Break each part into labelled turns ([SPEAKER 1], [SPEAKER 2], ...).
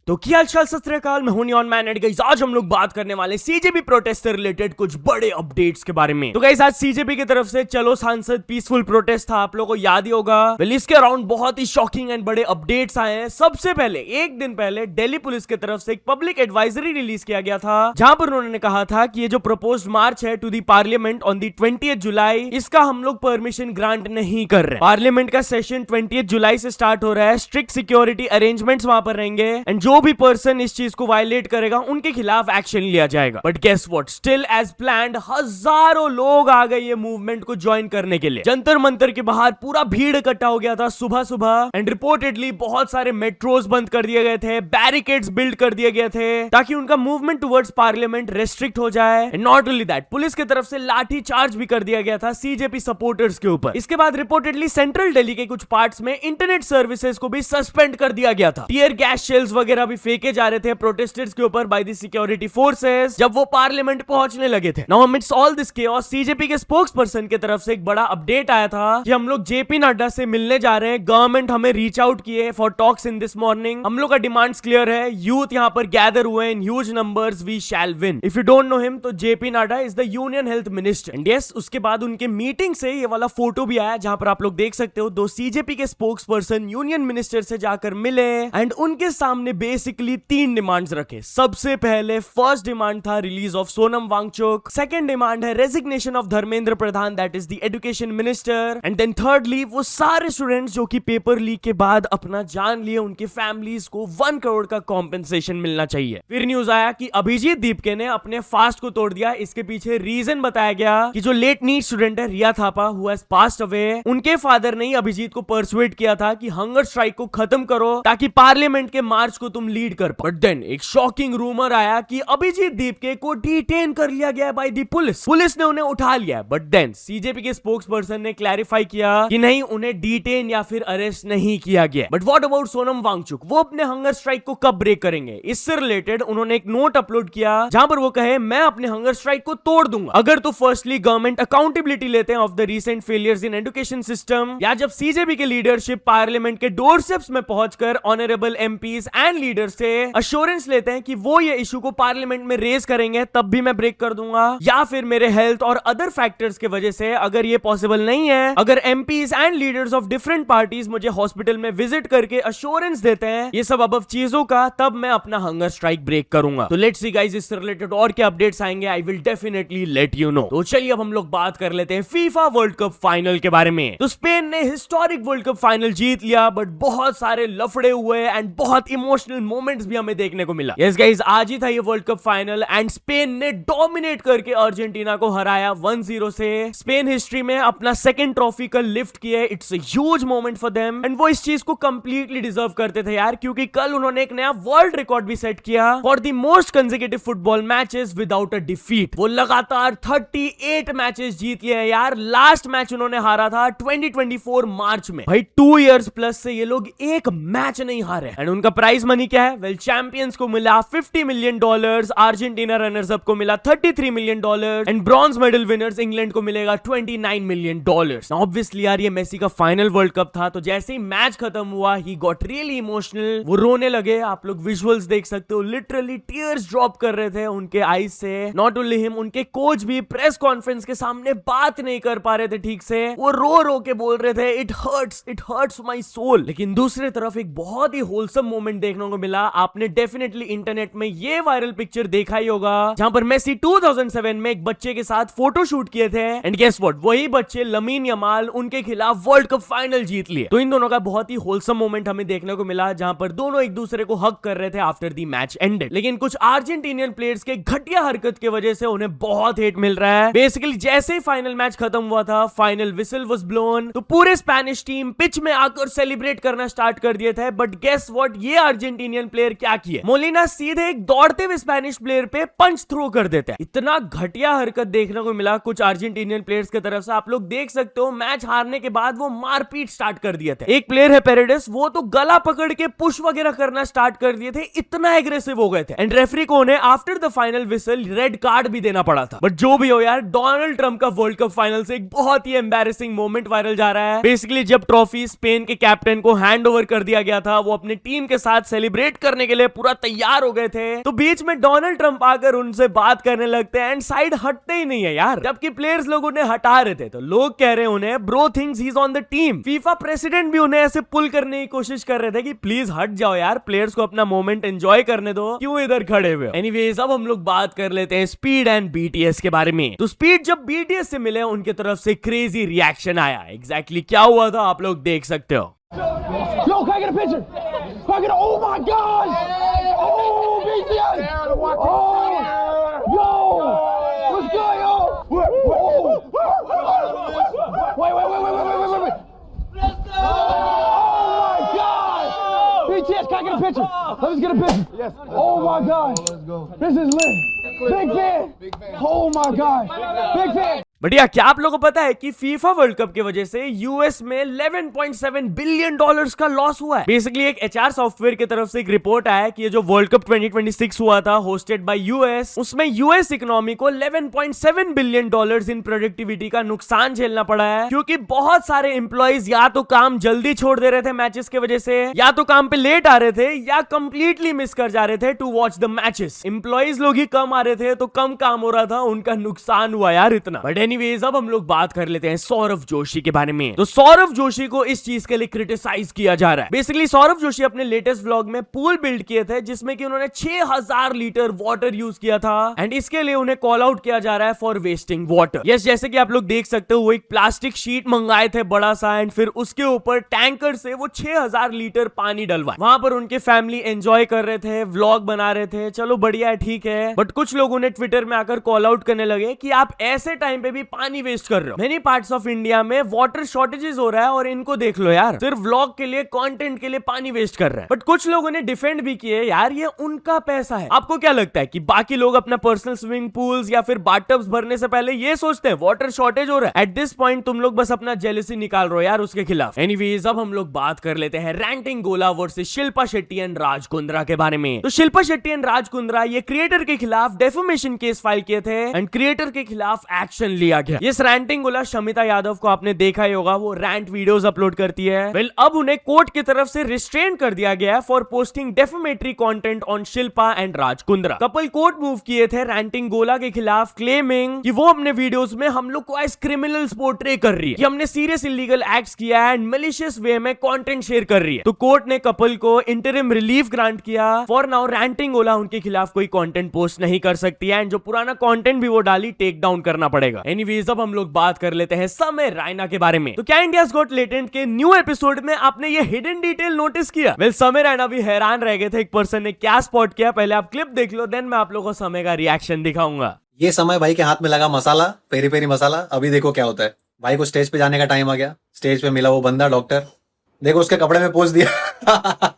[SPEAKER 1] तो क्या हाल सत श्री अकाल, मैं हूं नियॉन मैन एंड गाइस आज हम लोग बात करने वाले सीजेपी प्रोटेस्ट से रिलेटेड कुछ बड़े अपडेट्स के बारे में। तो गाइस आज सीजेपी की तरफ से चलो सांसद पीसफुल प्रोटेस्ट था, आप लोगों को याद ही होगा। वेल इसके अराउंड बहुत ही शॉकिंग एंड बड़े अपडेट्स आए हैं। सबसे पहले एक दिन पहले दिल्ली पुलिस की तरफ से एक पब्लिक एडवाइजरी रिलीज किया गया था, जहां पर उन्होंने कहा था कि ये जो प्रपोज्ड मार्च है to the parliament on the 20th July, इसका हम लोग परमिशन ग्रांट नहीं कर रहे। पार्लियामेंट का सेशन 20th जुलाई से स्टार्ट हो रहा है, स्ट्रिक्ट सिक्योरिटी अरेंजमेंट्स वहां पर रहेंगे एंड जो भी पर्सन इस चीज को वायलेट करेगा उनके खिलाफ एक्शन लिया जाएगा। But guess what, still as planned हजारों लोग आ गए ये मूवमेंट को ज्वाइन करने के लिए। जंतर मंतर के बाहर पूरा भीड़ इकट्ठा हो गया था सुबह सुबह एंड रिपोर्टेडली बहुत सारे मेट्रोज बंद कर दिए गए थे, बैरिकेड्स बिल्ड कर दिए गए थे ताकि उनका मूवमेंट टुवर्ड्स पार्लियामेंट रेस्ट्रिक्ट हो जाए। And not only that, police की तरफ से लाठी चार्ज भी कर दिया गया था सीजेपी सपोर्टर्स के ऊपर। इसके बाद रिपोर्टेडली सेंट्रल दिल्ली के कुछ पार्ट्स में इंटरनेट सर्विसेज को भी सस्पेंड कर दिया गया था। टीयर गैस शेल्स वगैरह भी फेंके जा रहे थे प्रोटेस्टर्स के ऊपर बाय द सिक्योरिटी फोर्सेस जब वो पार्लियामेंट पहुंचने लगे थे। Now amidst all this chaos, CJP के स्पोक्स पर्सन की तरफ से एक बड़ा अपडेट आया था कि हम लोग जेपी नड्डा से मिलने जा रहे हैं। गवर्नमेंट हमें रीच आउट किए for talks in this morning. हम लोग का डिमांड्स क्लियर है, यूथ यहाँ पर गैदर हुए in huge numbers, we shall win. If you don't know him तो JP Nadda is the union health minister and yes, उसके बाद उनके मीटिंग से ये वाला फोटो भी आया जहां पर आप लोग देख सकते हो दो सीजेपी के स्पोक्स पर्सन यूनियन मिनिस्टर से जाकर मिले एंड उनके सामने बेसिकली तीन डिमांड्स रखे। सबसे पहले फर्स्ट डिमांड था release of Sonam Wangchuk, second demand है resignation of Dharmendra Pradhan that is the education minister and then thirdly वो सारे स्टूडेंट्स जो कि पेपर लीक के बाद अपना जान लिए, उनके फैमिलीज को 1 करोड़ का कॉम्पेंसेशन मिलना चाहिए। फिर न्यूज आया कि अभिजीत दीपके ने अपने फास्ट को तोड़ दिया। इसके पीछे रीजन बताया गया कि जो लेट नीट स्टूडेंट है Riya Thapa who has passed away, उनके फादर ने अभिजीत को परसुएट किया था कि हंगर स्ट्राइक को खत्म करो ताकि पार्लियामेंट के मार्च को तुम लीड कर पाओ। बट देन एक शॉकिंग रूमर आया कि अभिजीत दीपके को डिटेन कर लिया गया बाय द पुलिस। पुलिस ने उन्हें उठा लिया। बट देन सीजेपी के स्पोक्स पर्सन ने क्लैरिफाई किया कि नहीं, उन्हें डिटेन या फिर अरेस्ट नहीं किया गया। But what about Sonam Wangchuk, वो अपने हंगर स्ट्राइक को कब ब्रेक करेंगे? इससे रिलेटेड उन्होंने एक नोट अपलोड किया जहां पर वो कहे मैं अपने हंगर स्ट्राइक को तोड़ दूंगा अगर तो फर्स्टली गवर्नमेंट अकाउंटेबिलिटी लेते हैं of the recent failures in education system, या जब सीजेपी के लीडरशिप पार्लियामेंट के डोरस्टेप्स में पहुंचकर ऑनरेबल एमपीज एंड लीडर्स से अश्योरेंस लेते हैं कि वो ये इशू को पार्लियामेंट में रेज करेंगे, तब भी मैं ब्रेक कर दूंगा। या फिर मेरे हेल्थ और अदर फैक्टर्स की वजह से अगर ये पॉसिबल नहीं है, अगर MPs and leaders of different parties मुझे हॉस्पिटल में विजिट करके अश्योरेंस देते हैं ये सब अब चीजों का, तब मैं अपना हंगर स्ट्राइक ब्रेक करूंगा। तो लेट्स सी गाइस, इससे रिलेटेड और क्या अपडेट्स आएंगे I will definitely let you know. तो चलिए अब हम लोग बात कर लेते हैं फीफा वर्ल्ड कप फाइनल के बारे में। तो स्पेन ने हिस्टोरिक वर्ल्ड कप फाइनल जीत लिया, बट बहुत सारे लफड़े हुए एंड बहुत इमोशनल मोमेंट्स भी हमें देखने को मिला। यस गाइस, आज ही था ये world cup final and Spain ने डोमिनेट करके अर्जेंटीना को हराया 1-0 से। स्पेन हिस्ट्री में अपना सेकंड ट्रॉफी का लिफ्ट किया। It's a huge moment for them and वो इस चीज को कंप्लीटली डिजर्व करते थे यार, क्योंकि कल उन्होंने एक नया वर्ल्ड रिकॉर्ड भी सेट किया for the most consecutive football matches without a defeat. वो लगातार 38 मैचेस जीत लिए यार। लास्ट मैच उन्होंने हारा था 2024 मार्च में। भाई 2 इयर्स प्लस से ये लोग एक मैच नहीं हारे। एंड उनका प्राइज मनी क्या है? वेल, चैंपियंस को मिला $50 मिलियन, अर्जेंटीना रनर्स अप को मिला $33 million and bronze medal winners England को मिलेगा $29 मिलियन। ऑब्वियसली यार ये मेसी का फाइनल वर्ल्ड कप था, तो जैसे ही मैच खत्म हुआ ही गॉट रियली इमोशनल। वो रोने लगे, आप लोग विजुअल्स देख सकते हो, लिटरली टीयर्स ड्रॉप कर रहे थे उनके आईज से। नॉट ओनली हिम, उनके कोच भी प्रेस कॉन्फ्रेंस के सामने बात नहीं कर पा रहे थे ठीक से। वो रो रो के बोल रहे थे इट हर्ट्स माय सोल। लेकिन दूसरी तरफ एक बहुत ही होलसम मोमेंट देखने को मिला। आपने डेफिनेटली इंटरनेट में ये वायरल पिक्चर देखा ही होगा जहां पर मेसी 2007 में एक बच्चे के साथ फोटो शूट किए थे एंड गेस व्हाट, वही बच्चे लमीन यमाल उनके खिलाफ वर्ल्ड कप फाइनल जीत लिए। तो इन दोनों का बहुत ही होलसम मोमेंट हमें देखने को मिला जहां पर दोनों एक दूसरे को हग कर रहे थे आफ्टर द मैच एंडेड। लेकिन कुछ अर्जेंटीनियन प्लेयर्स के घटिया हरकत की वजह से उन्हें बहुत हेट मिल रहा है। बेसिकली जैसे ही फाइनल मैच खत्म हुआ था, फाइनल विसल वाज ब्लोन, तो पूरे स्पेनिश टीम पिच में आकर सेलिब्रेट करना स्टार्ट कर दिए थे। बट गेस व्हाट, ये अर्जेंटीनियन प्लेयर क्या किए? मोलिना सीधे एक दौड़ते हुए स्पेनिश प्लेयर पे पंच थ्रो कर देते हैं। इतना घटिया हरकत देखने को मिला कुछ अर्जेंटीनियन प्लेयर्स की तरफ से। आप लोग देख सकते हो मैच हारने के बाद वो मारपीट स्टार्ट कर दिए थे। एक प्लेयर है पेरेडिस, वो तो गला पकड़ के पुश वगैरह करना स्टार्ट कर दिए थे, इतना एग्रेसिव हो गए थे। एंड रेफरी को उन्हें after the final whistle red card भी देना पड़ा था। बट जो भी हो यार, डोनाल्ड ट्रंप का वर्ल्ड कप फाइनल से एक बहुत ही एम्बैरेसिंग मोमेंट वायरल जा रहा है। बेसिकली जब ट्रॉफी स्पेन के कैप्टन को हैंड ओवर कर दिया गया था, वो अपने टीम के साथ सेलिब्रेट सेलिब्रेट करने के लिए पूरा तैयार हो गए थे, तो बीच में डोनाल्ड ट्रंप आकर उनसे बात करने लगते हैं एंड साइड हटते ही नहीं है यार। जबकि प्लेयर्स लोग उन्हें हटा रहे थे तो लोग कह रहे हैं उन्हें bro thinks he is on the team. FIFA president भी उन्हें ऐसे पुल करने की कोशिश कर रहे थे कि प्लीज हट जाओ यार, प्लेयर्स को अपना मोमेंट एंजॉय करने दो, क्यों इधर खड़े हुए। एनीवेज अब हम लोग बात कर लेते हैं स्पीड एंड बीटीएस के बारे में। तो स्पीड जब बीटीएस से मिले उनकी तरफ से क्रेजी रिएक्शन आया। एग्जैक्टली क्या हुआ था आप लोग देख सकते हो।
[SPEAKER 2] Yo, can I get a picture? Can I get a, oh my gosh! Oh, BTS! Oh, yo! What's good, yo? Oh. Wait. Let's go! Oh my gosh! BTS, can I get a picture? Let's get a picture. Yes. Oh my gosh! Let's go. This is lit. Big fan. Oh my gosh! Big fan.
[SPEAKER 1] बढ़िया। क्या आप लोगों को पता है कि FIFA world cup की वजह से यूएस में 11.7 बिलियन डॉलर्स का लॉस हुआ है। बेसिकली एक एचआर सॉफ्टवेयर की तरफ से एक रिपोर्ट आया कि ये जो वर्ल्ड कप 2026 हुआ था होस्टेड बाय यूएस, उसमें यूएस इकोनॉमी को 11.7 बिलियन डॉलर्स इन प्रोडक्टिविटी का नुकसान झेलना पड़ा है, क्योंकि बहुत सारे एम्प्लॉइज या तो काम जल्दी छोड़ दे रहे थे मैचेस की वजह से, या तो काम पे लेट आ रहे थे, या कंप्लीटली मिस कर जा रहे थे to watch the matches. Employees लोग ही कम आ रहे थे तो कम काम हो रहा था, उनका नुकसान हुआ यार इतना। बट एनीवेज अब हम लोग बात कर लेते हैं सौरव जोशी के बारे में। तो सौरव जोशी को इस चीज के लिए क्रिटिसाइज किया जा रहा है। बेसिकली सौरव जोशी अपने लेटेस्ट व्लॉग में पूल बिल्ड किए थे जिसमें कि उन्होंने 6000 लीटर वाटर यूज किया था एंड इसके लिए उन्हें कॉल आउट किया जा रहा है फॉर वेस्टिंग वाटर। यस, जैसे कि आप लोग देख सकते हो वो एक प्लास्टिक शीट मंगाए थे बड़ा सा एंड फिर उसके ऊपर टैंकर से वो 6000 लीटर पानी डलवाए। वहां पर उनके फैमिली एंजॉय कर रहे थे, व्लॉग बना रहे थे, चलो बढ़िया है, ठीक है। बट कुछ लोगों ने ट्विटर में आकर कॉल आउट करने लगे कि आप ऐसे टाइम पे भी पानी वेस्ट कर रहे हो। मेनी पार्ट्स ऑफ इंडिया में वाटर शॉर्टेजेस हो रहा है और इनको देख लो यार, सिर्फ व्लॉग के लिए, कंटेंट के लिए पानी वेस्ट कर रहे हैं। बट कुछ लोगों ने डिफेंड भी किए यार ये उनका पैसा है। आपको क्या लगता है कि बाकी लोग अपना पर्सनल स्विमिंग पूल्स या फिर बाथटब्स भरने से पहले ये सोचते हैं वाटर शॉर्टेज हो रहा है? एट दिस पॉइंट तुम लोग बस अपना जेलसी निकाल रहे हो यार उसके खिलाफ। एनीवेज अब हम लोग बात कर लेते हैं रैंटिंग गोला वर्सेस शिल्पा शेट्टी एंड राज कुंद्रा के बारे में। तो शिल्पा शेट्टी एंड राज कुंद्रा ये क्रिएटर के खिलाफ डेफेमेशन केस फाइल किए थे एंड क्रिएटर के खिलाफ एक्शन लिया गया। ये रैंटिंग गोला शमिता यादव को आपने देखा ही होगा, वो रैंट वीडियोस अपलोड करती है। वेल अब उन्हें कोर्ट की तरफ से रिस्ट्रेन कर दिया गया for posting defamatory content on Shilpa and Raj Kundra. Couple court move किए थे रैंटिंग गोला के खिलाफ, क्लेमिंग कि वो अपने वीडियोस में हम लोग को एज क्रिमिनल्स पोर्ट्रे कर रही है, कि हमने सीरियस इलीगल एक्ट्स किया है एंड मैलिशियस वे में कंटेंट शेयर कर रही है। तो कोर्ट ने कपल को इंटरिम रिलीफ ग्रांट किया। फॉर नाउ रैंटिंग गोला उनके खिलाफ कोई कंटेंट पोस्ट नहीं कर सकती है एंड जो पुराना कंटेंट भी वो डाली टेक डाउन करना पड़ेगा। एनीवेज अब हम लोग बात कर लेते हैं समय रायना के बारे में। तो क्या इंडियाज गॉट लेटेंट के न्यू एपिसोड में आपने ये हिडन डिटेल नोटिस किया? वेल समय रायना भी हैरान रह गए थे एक पर्सन ने क्या स्पॉट किया। पहले आप क्लिप देख लो, देन मैं आप लोगों को समय का रिएक्शन दिखाऊंगा।
[SPEAKER 3] ये समय भाई के हाथ में लगा मसाला, पेरी पेरी मसाला। अभी देखो क्या होता है। भाई को स्टेज पे जाने का टाइम आ गया, स्टेज पे मिला वो बंदा डॉक्टर, देखो उसके कपड़े में पोज दिया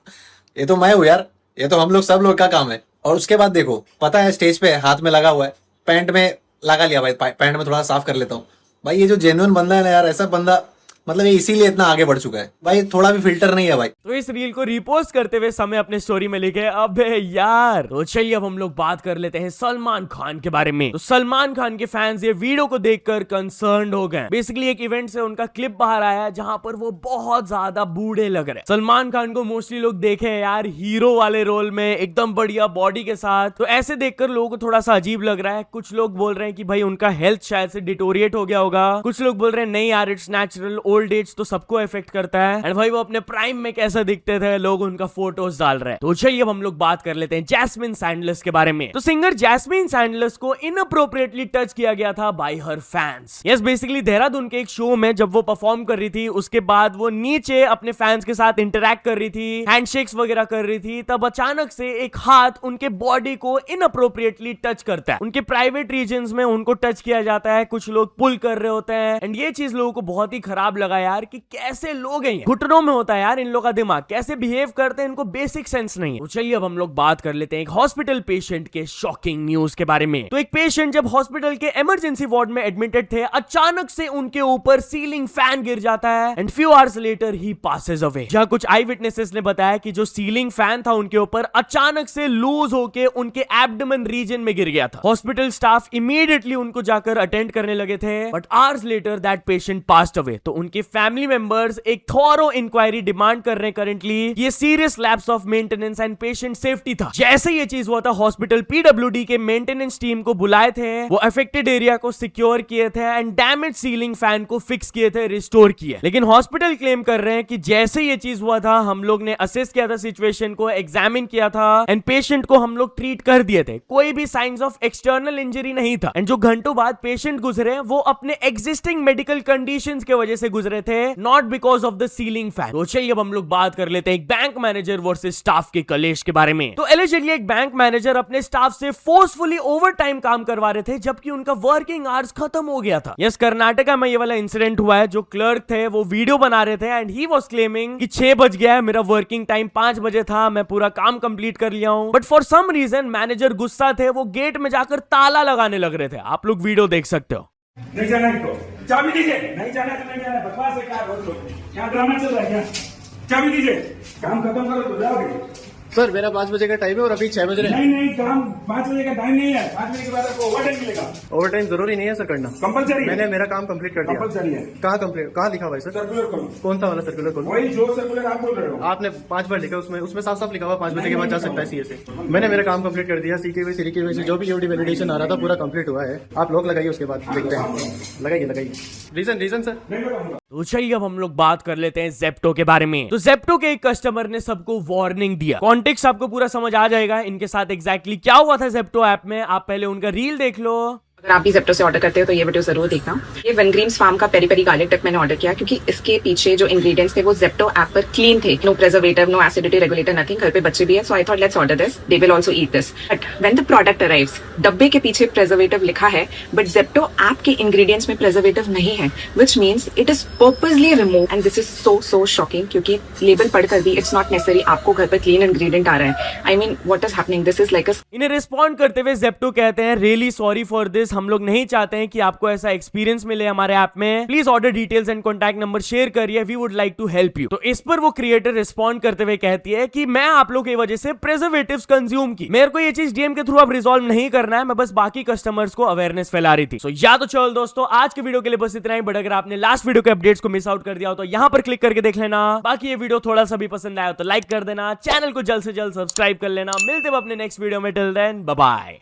[SPEAKER 3] ये तो मैं हूँ यार, ये तो हम लोग सब लोग का काम है। और उसके बाद देखो, पता है स्टेज पे हाथ में लगा हुआ है, पैंट में लगा लिया भाई, पैंट में थोड़ा साफ कर लेता हूँ। भाई ये जो जेन्युइन बंदा है ना यार, ऐसा बंदा मतलब ये इसीलिए इतना आगे बढ़ चुका है भाई, थोड़ा भी फिल्टर नहीं है भाई।
[SPEAKER 1] तो इस रील को रिपोस्ट करते हुए समय अपने स्टोरी में लिखे अबे यार। तो चलिए अब हम लोग बात कर लेते हैं सलमान खान के बारे में। तो सलमान खान के फैंस ये वीडियो को देखकर कंसर्न्ड हो गए। बेसिकली एक इवेंट से उनका क्लिप बाहर आया जहां पर वो बहुत ज्यादा बूढ़े लग रहे हैं। सलमान खान को मोस्टली लोग देखे हैं यार हीरो वाले रोल में, एकदम बढ़िया बॉडी के साथ। तो ऐसे देखकर लोगों को थोड़ा सा अजीब लग रहा है। कुछ लोग बोल रहे हैं कि भाई उनका हेल्थ शायद से डिटोरिएट हो गया होगा, कुछ लोग बोल रहे हैं नहीं यार इट्स नेचुरल, ओल्ड एज तो सबको इफेक्ट करता है। एंड भाई वो अपने प्राइम में कैसा दिखते थे, लोग उनका फोटोज डाल रहे हैं। तो चलिए अब हम लोग बात कर लेते हैं जैस्मिन सैंडलर्स के बारे में। तो सिंगर जैस्मिन सैंडलर्स को इनअप्रोप्रिएटली टच किया गया था बाय हर फैंस। यस, बेसिकली देहरादून के एक शो में जब वो परफॉर्म कर रही थी, उसके बाद वो नीचे अपने फैंस के साथ इंटरैक्ट कर रही थी, हैंडशेक्स वगैरह कर रही थी, तब अचानक से एक हाथ उनके बॉडी को इनअप्रोप्रिएटली टच करता है। उनके प्राइवेट रीजन्स में उनको टच किया जाता है, कुछ लोग पुल कर रहे होते हैं एंड ये चीज लोगों को बहुत ही खराब लगा यार कि कैसे लोग हैं, घुटनों में होता है यार इन लोगों का दिमाग, कैसे बिहेव करते हैं, इनको बेसिक सेंस नहीं है। तो चलिए अब हम लोग बात कर लेते हैं एक हॉस्पिटल पेशेंट के शॉकिंग न्यूज के बारे में। तो एक पेशेंट जब हॉस्पिटल के इमरजेंसी वार्ड में एडमिटेड थे, अचानक से उनके ऊपर सीलिंग फैन गिर जाता है and few hours later he passes away. जहां कुछ आई विटनेसेस ने बताया कि जो सीलिंग फैन था उनके ऊपर अचानक से लूज होके उनके एब्डोमेन रीजन में गिर गया था। हॉस्पिटल स्टाफ इमीडिएटली उनको जाकर अटेंड करने लगे थे, but hours later that patient passed away. तो उनके उनके फैमिली मेंबर्स एक थॉरो इंक्वायरी डिमांड कर रहे हैं करंटली। ये serious lapse of maintenance and patient safety था। जैसे ये चीज हुआ था, हॉस्पिटल पीडब्ल्यूडी के मेंटेनेंस टीम को बुलाए थे, वो अफेक्टेड एरिया को सिक्योर किए थे एंड डैमेज सीलिंग फैन को फिक्स किए थे, रिस्टोर किए। लेकिन हॉस्पिटल क्लेम कर रहे हैं कि जैसे ये चीज हुआ था, हम लोग ने असेस किया था सिचुएशन को, एग्जामिन किया था एंड पेशेंट को हम लोग ट्रीट कर दिए थे। कोई भी साइंस ऑफ एक्सटर्नल इंजरी नहीं था एंड जो घंटों बाद पेशेंट गुजरे वो अपने एग्जिस्टिंग मेडिकल कंडीशंस के वजह से गुजरे थे, not because of the ceiling fan. तो चलिए अब हम लोग बात कर लेते हैं एक बैंक मैनेजर वर्सेस स्टाफ के कलेश के बारे में। तो एलिजिडली एक बैंक मैनेजर अपने स्टाफ से फोर्सफुली ओवर टाइम काम करवा रहे थे जबकि उनका वर्किंग आवर्स खत्म हो गया था। यस, कर्नाटका में ये वाला इंसिडेंट हुआ है। जो क्लर्क थे वो वीडियो बना रहे थे एंड ही वाज क्लेमिंग कि 6 बज गया है, मेरा वर्किंग टाइम 5 बजे था, मैं पूरा काम कंप्लीट कर लिया हूं। But for some reason manager गुस्सा थे, वो गेट में जाकर ताला लगाने लग रहे थे। आप लोग वीडियो देख सकते हो।
[SPEAKER 4] नहीं जाना इनको, चाबी दीजिए। नहीं जाना तो नहीं जाना, बकवास है क्या? रोज रोज क्या ड्रामा चल रहा है क्या? चाबी दीजिए, काम खत्म करो तो जाओगे।
[SPEAKER 5] सर मेरा 5 बजे का टाइम है और अभी 6 बज रहे हैं।
[SPEAKER 4] नहीं, काम 5 बजे का टाइम नहीं है। 5 बजे के बाद आपको ओवर टाइम मिलेगा।
[SPEAKER 5] ओवर टाइम जरूरी नहीं है सर करना,
[SPEAKER 4] कंपलसरी है।
[SPEAKER 5] मैंने मेरा काम कंप्लीट कर दिया।
[SPEAKER 4] कंपलसरी है।
[SPEAKER 5] कहाँ लिखा हुआ है सर?
[SPEAKER 4] सर्कुलर खोलो।
[SPEAKER 5] कौन सा वाला सर्कुलर खोलो?
[SPEAKER 4] वही जो सर्कुलर आप बोल रहे हो।
[SPEAKER 5] आपने 5 बार लिखा, उसमें साफ साफ लिखा हुआ 5 बजे के बाद जा सकता है सीए से। मैंने मेरा काम कंप्लीट कर दिया। सीके से जो भी यूडी वैलिडेशन आ रहा था पूरा कंप्लीट हुआ है। आप लोग लगाइए, उसके बाद देखते हैं। लगाइए रीजन सर।
[SPEAKER 1] तो चलिए अब हम लोग बात कर लेते हैं जेप्टो के बारे में। तो जेप्टो के एक कस्टमर ने सबको वार्निंग दिया। कॉन्टेक्स्ट आपको पूरा समझ आ जाएगा इनके साथ एग्जैक्टली क्या हुआ था जेप्टो ऐप में। आप पहले उनका रील देख लो।
[SPEAKER 6] अगर आप भी जेप्टो से ऑर्डर करते हो तो ये वीडियो जरूर देखना। ये वन ग्रीम्स फार्म का पेरी पेरी गार्लिक डिप मैंने ऑर्डर किया क्योंकि इसके पीछे जो इंग्रेडिएंट्स थे वो जेप्टो ऐप पर क्लीन थे। No preservative, no acidity regulator, nothing. घर पे बच्चे भी है, so I thought let's order this, they will also eat this. But when the product arrives, डब्बे के पीछे प्रिजर्वेटिव लिखा है बट जेप्टो ऐप के इंग्रेडिएंट्स में प्रिजर्वेटिव नहीं है, which means it is purposely remove and this is so shocking क्योंकि लेबल पढ़कर भी इट्स नॉट नेसेसरी आपको घर पर क्लीन इंग्रेडिएंट आ रहा है। I mean what is happening? This is like अ।
[SPEAKER 1] इन्हें रिस्पॉन्ड करते हुए जेप्टो कहते हैं रियली सॉरी फॉर दिस, हम लोग नहीं चाहते हैं कि आपको ऐसा एक्सपीरियंस मिले हमारे ऐप में। Please order details and contact number share करिए, we would like to help you. तो इस पर वो क्रिएटर रिस्पॉन्ड करते हुए कहती है कि मैं आप लोगों की वजह से प्रिजर्वेटिव्स कंज्यूम की, मेरे को ये चीज डीएम के थ्रू अब रिजॉल्व नहीं करना है, मैं बस बाकी कस्टमर्स को अवेयरनेस फैला रही थी। सो या तो चल दोस्तों, आज के वीडियो के लिए बस इतना ही। बट अगर आपने लास्ट वीडियो के अपडेट्स को मिस आउट कर दिया हो तो यहां पर क्लिक करके देख लेना। बाकी ये वीडियो थोड़ा सा भी पसंद आया तो लाइक कर देना, चैनल को जल्द से जल्द सब्सक्राइब कर लेना। मिलते हैं अपने नेक्स्ट वीडियो में, टिल देन बाय बाय।